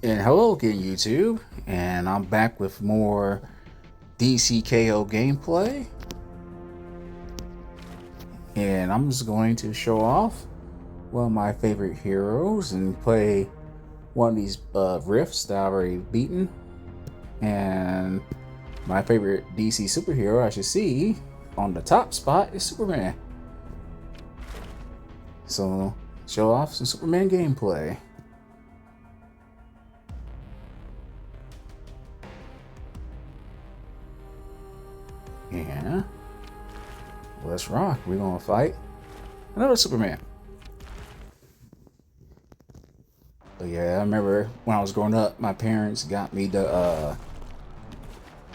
And hello again, YouTube, and I'm back with more DCKO gameplay, and I'm just going to show off one of my favorite heroes and play one of these rifts that I've already beaten. And my favorite DC superhero, as you see on the top spot, is Superman. So show off some Superman gameplay. Yeah, let's rock. We're gonna fight another Superman. But yeah, I remember when I was growing up, my parents got me the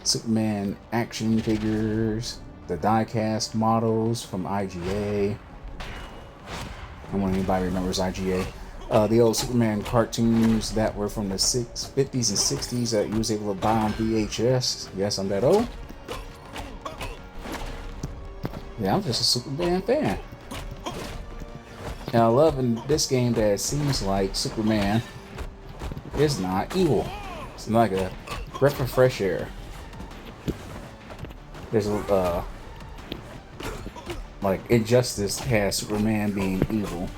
Superman action figures, the die-cast models from IGA. I don't know if anybody remembers IGA. The old Superman cartoons that were from the 50s and 60s that you was able to buy on VHS. Yes, I'm that old. Yeah, I'm just a Superman fan. And I love in this game that it seems like Superman is not evil. It's like a breath of fresh air. There's a like Injustice has Superman being evil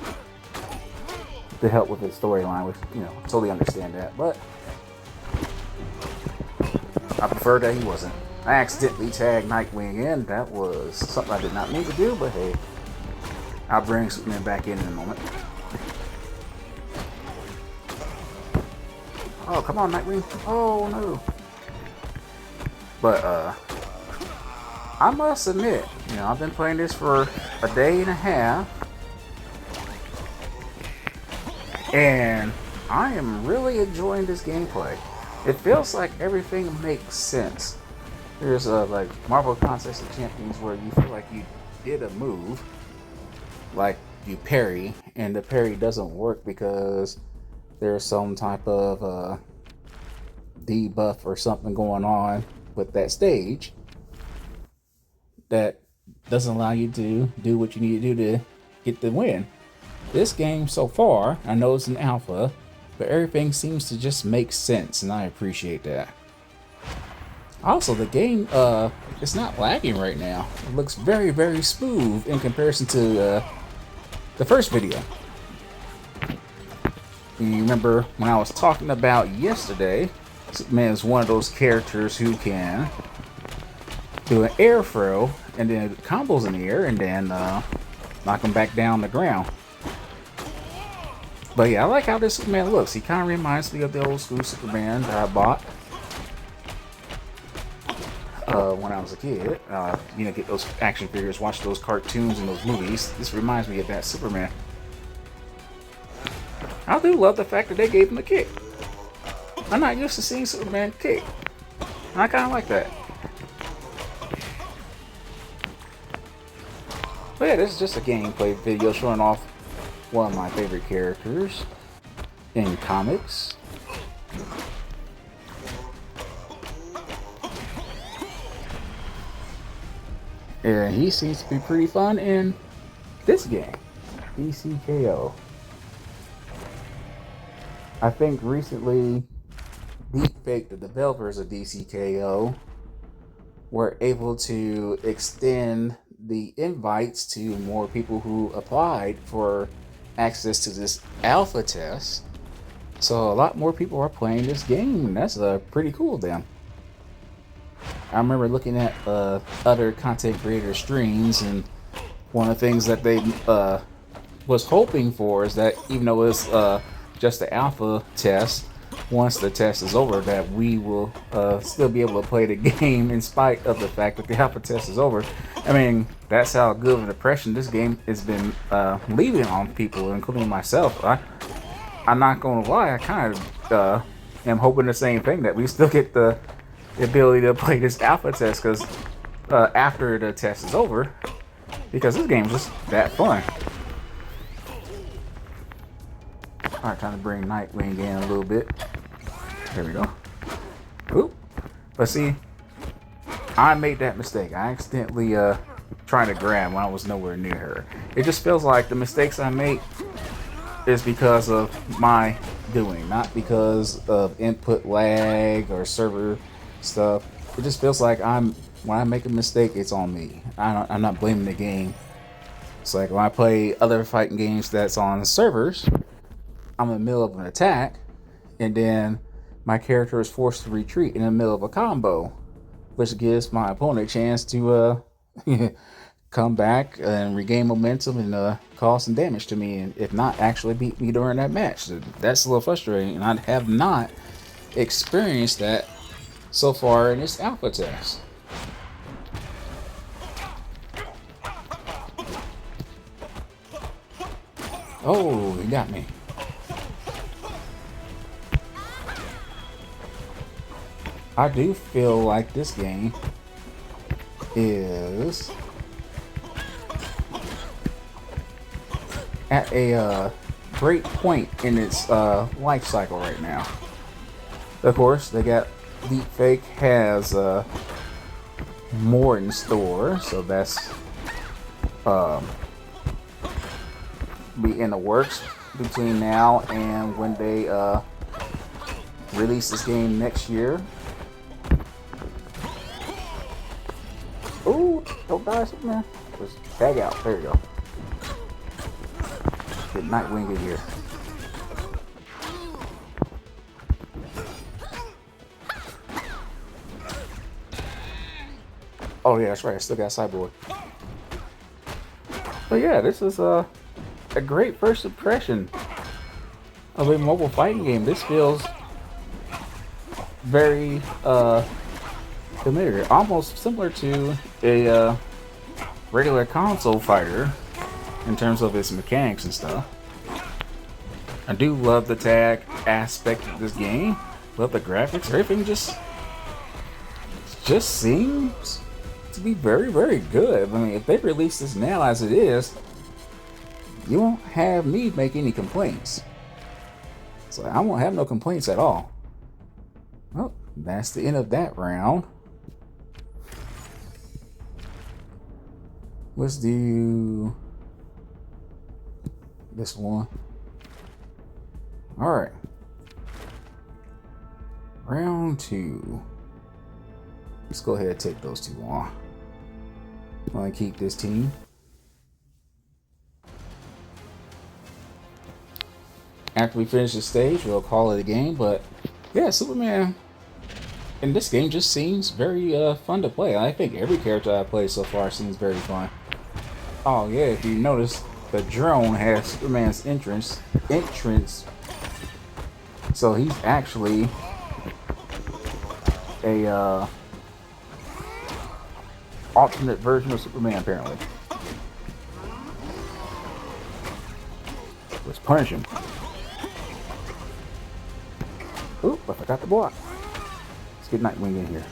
to help with his storyline, which, you know, totally understand that, but I prefer that he wasn't. I accidentally tagged Nightwing in. That was something I did not mean to do, but hey, I'll bring Superman back in a moment. Oh, come on, Nightwing. Oh, no. But, I must admit, you know, I've been playing this for a day and a half, and I am really enjoying this gameplay. It feels like everything makes sense. There's like Marvel Contest of Champions where you feel like you did a move, like you parry, and the parry doesn't work because there's some type of debuff or something going on with that stage that doesn't allow you to do what you need to do to get the win. This game so far, I know it's an alpha, but everything seems to just make sense, and I appreciate that. Also, the game, it's not lagging right now. It looks very, very smooth in comparison to the first video. You remember when I was talking about yesterday, Superman is one of those characters who can do an air throw and then combos in the air and then knock him back down the ground. But yeah, I like how this Superman looks. He kind of reminds me of the old school Superman that I bought when I was a kid. You know, get those action figures, watch those cartoons and those movies. This reminds me of that Superman. I do love the fact that they gave him a kick. I'm not used to seeing Superman kick. I kind of like that. But yeah, this is just a gameplay video showing off one of my favorite characters in comics. And he seems to be pretty fun in this game, DCKO. I think recently, Deepfake, the developers of DCKO, were able to extend the invites to more people who applied for access to this alpha test. So a lot more people are playing this game, and that's pretty cool of them. I remember looking at other content creator streams, and one of the things that they was hoping for is that even though it's just the alpha test, once the test is over, that we will still be able to play the game in spite of the fact that the alpha test is over. I mean, that's how good of an impression this game has been leaving on people, including myself. I'm not gonna lie, I kind of am hoping the same thing, that we still get the ability to play this alpha test because after the test is over, because this game is just that fun. Alright, time to bring Nightwing in a little bit. There we go. Oop. But see, I made that mistake. I accidentally tried to grab when I was nowhere near her. It just feels like the mistakes I make is because of my doing, not because of input lag or server stuff. It just feels like when I make a mistake, it's on me. I'm not blaming the game. It's like when I play other fighting games that's on servers, I'm in the middle of an attack, and then my character is forced to retreat in the middle of a combo, which gives my opponent a chance to come back and regain momentum and cause some damage to me, and if not, actually beat me during that match. So that's a little frustrating, and I have not experienced that so far in this alpha test. Oh, he got me. I do feel like this game is at a great point in its life cycle right now. Of course, they got Deepfake has more in store, so that's be in the works between now and when they release this game next year. Ooh, don't die, Superman. Just tag out. There you go. Get Nightwing in here. Oh yeah, that's right. I still got Cyborg. But yeah, this is a great first impression of a mobile fighting game. This feels very familiar, almost similar to a regular console fighter in terms of its mechanics and stuff. I do love the tag aspect of this game. Love the graphics. Everything just seems to be very, very good. I mean, if they release this now as it is, you won't have me make any complaints. So I won't have no complaints at all. Well, that's the end of that round. Let's do this one. All right. Round 2. Let's go ahead and take those two on. I'm gonna keep this team. After we finish the stage, we'll call it a game. But yeah, Superman in this game just seems very fun to play. I think every character I played so far seems very fun. Oh yeah, if you notice, the drone has Superman's entrance. So he's actually a alternate version of Superman, apparently. Let's punish him. Oop, I forgot the block. Let's get Nightwing in here.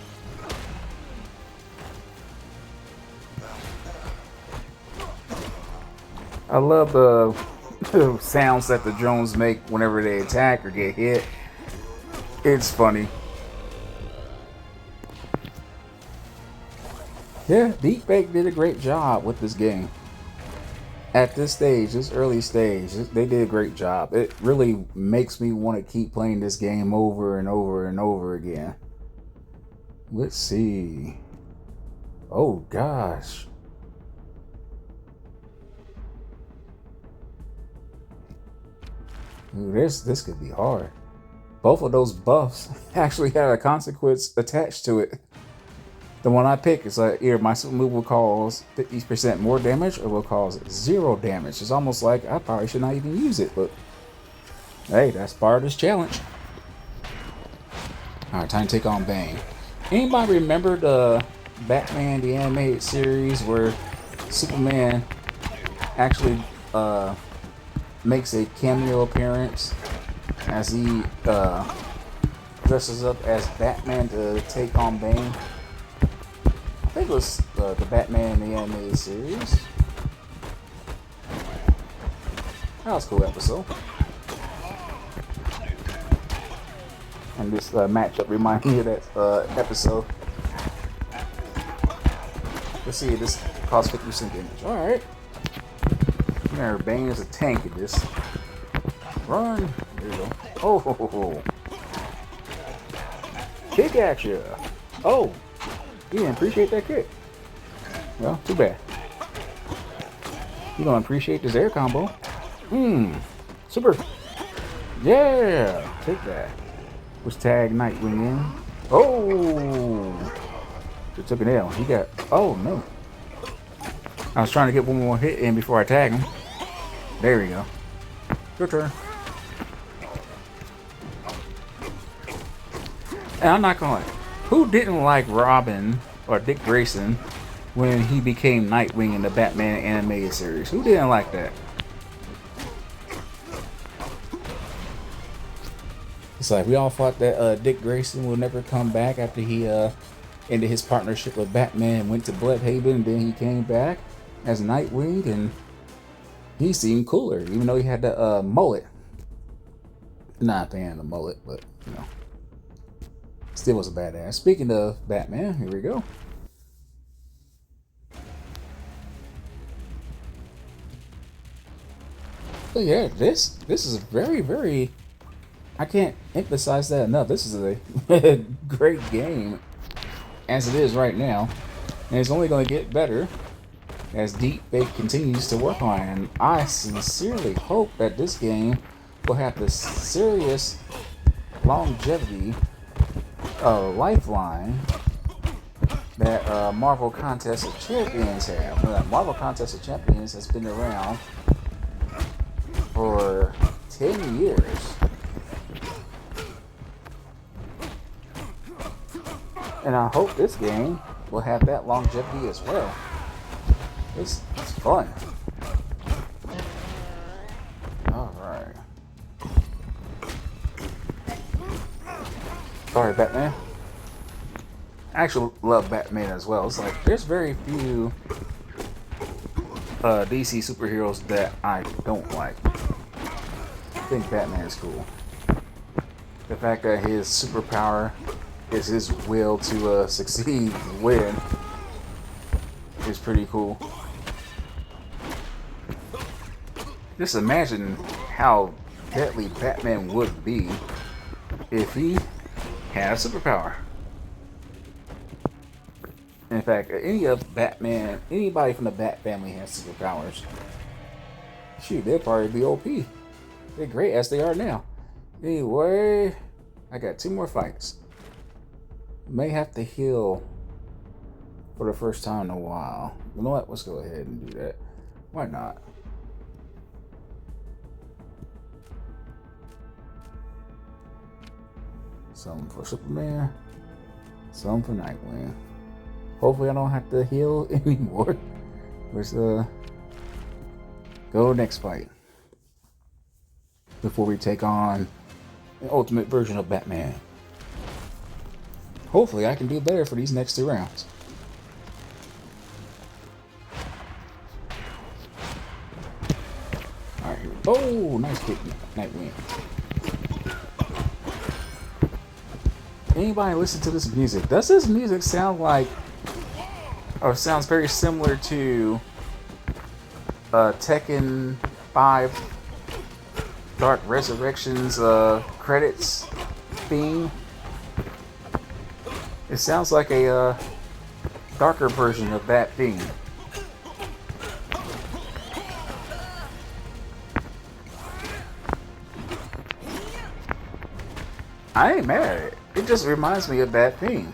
I love the sounds that the drones make whenever they attack or get hit. It's funny. Yeah, Deepfake did a great job with this game. At this stage, this early stage, they did a great job. It really makes me want to keep playing this game over and over and over again. Let's see. Oh gosh. Ooh, this could be hard. Both of those buffs actually had a consequence attached to it. The one I pick is like either my super move will cause 50% more damage or will cause 0 damage. It's almost like I probably should not even use it, but hey, that's part of this challenge. Alright, time to take on Bane. Anybody remember the Batman the Animated Series where Superman actually makes a cameo appearance as he dresses up as Batman to take on Bane? I think it was the Batman the Animated Series. That was a cool episode. And this matchup reminds me of that episode. Let's see, this costs 50% damage. Alright. Remember, Bane is a tank in this. Run! There you go. Oh, kick at you. Oh, you didn't appreciate that kick. Well, too bad. You don't appreciate this air combo. Super. Yeah, take that. Was tag Nightwing in. Oh, just took an L. He got. Oh no. I was trying to get one more hit in before I tag him. There we go. Your turn. And I'm not gonna lie. Who didn't like Robin or Dick Grayson when he became Nightwing in the Batman animated series? Who didn't like that? It's like we all thought that Dick Grayson would never come back after he ended his partnership with Batman and went to Bloodhaven, and then he came back as Nightwing, and he seemed cooler, even though he had the mullet. Not a fan of the mullet, but you know, still was a badass. Speaking of Batman, here we go. So yeah, this is very, very. I can't emphasize that enough. This is a great game as it is right now, and it's only going to get better as Deep Fake continues to work on it. And I sincerely hope that this game will have the serious longevity lifeline that Marvel Contest of Champions have. Marvel Contest of Champions has been around for 10 years. And I hope this game will have that longevity as well. It's fun. Alright. Sorry, Batman. I actually love Batman as well. It's like there's very few DC superheroes that I don't like. I think Batman is cool. The fact that his superpower is his will to succeed and win is pretty cool. Just imagine how deadly Batman would be if he had a superpower. In fact, anybody from the Bat family has superpowers. Shoot, they'd probably be OP. They're great as they are now. Anyway, I got 2 more fights. May have to heal for the first time in a while. You know what? Let's go ahead and do that. Why not? Some for Superman. Some for Nightwing. Hopefully I don't have to heal anymore. Let's go next fight. Before we take on the ultimate version of Batman. Hopefully I can do better for these next 2 rounds. Alright, here we go. Oh, nice kick, Nightwing. Anybody listen to this music? Does this music sound like, or sounds very similar to Tekken 5 Dark Resurrections credits theme? It sounds like a darker version of that theme. I ain't mad at it. It just reminds me of that theme.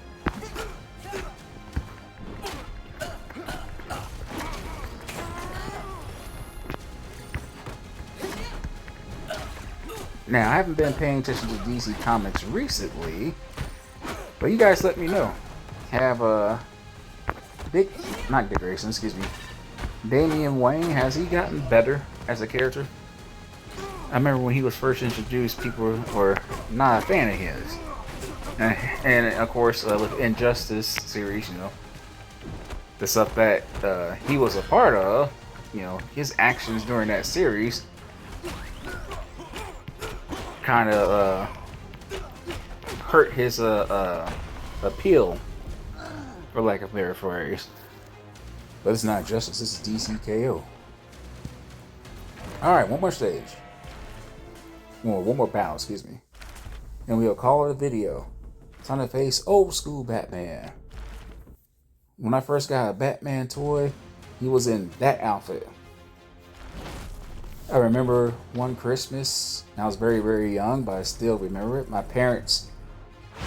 Now, I haven't been paying attention to DC Comics recently, but you guys let me know. Have not Dick Grayson, excuse me. Damian Wayne, has he gotten better as a character? I remember when he was first introduced, people were not a fan of his. And of course, with Injustice series, you know, the stuff that he was a part of, you know, his actions during that series kind of hurt his appeal, for lack of better phrase. But it's not Justice, this is DCKO. Alright, one more stage. Well, one more battle, excuse me. And we'll call it a video. Time to face old school Batman. When I first got a Batman toy, he was in that outfit. I remember one Christmas, I was very, very young, but I still remember it. My parents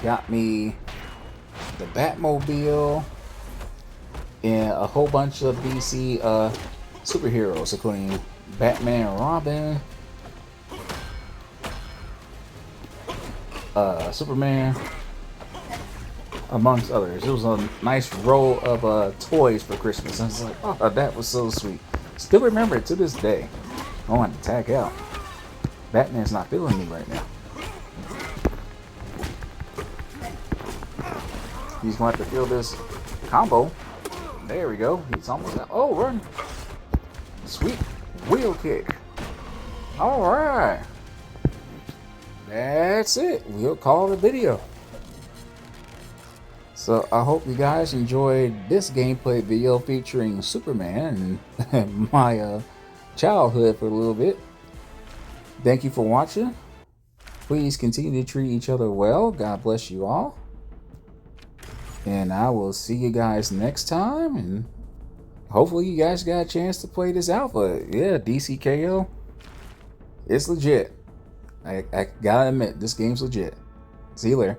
got me the Batmobile and a whole bunch of DC superheroes, including Batman and Robin, Superman, amongst others. It was a nice roll of toys for Christmas. I was like, oh, that was so sweet. Still remember it to this day. I want to tag out. Batman's not feeling me right now. He's going to have to feel this combo. There we go. He's almost out. Oh, run. Sweet wheel kick. All right. That's it. We'll call it a video. So I hope you guys enjoyed this gameplay video featuring Superman and my childhood for a little bit. Thank you for watching. Please continue to treat each other well. God bless you all. And I will see you guys next time. And hopefully you guys got a chance to play this alpha. Yeah, DCKO. It's legit. I gotta admit, this game's legit. See you later.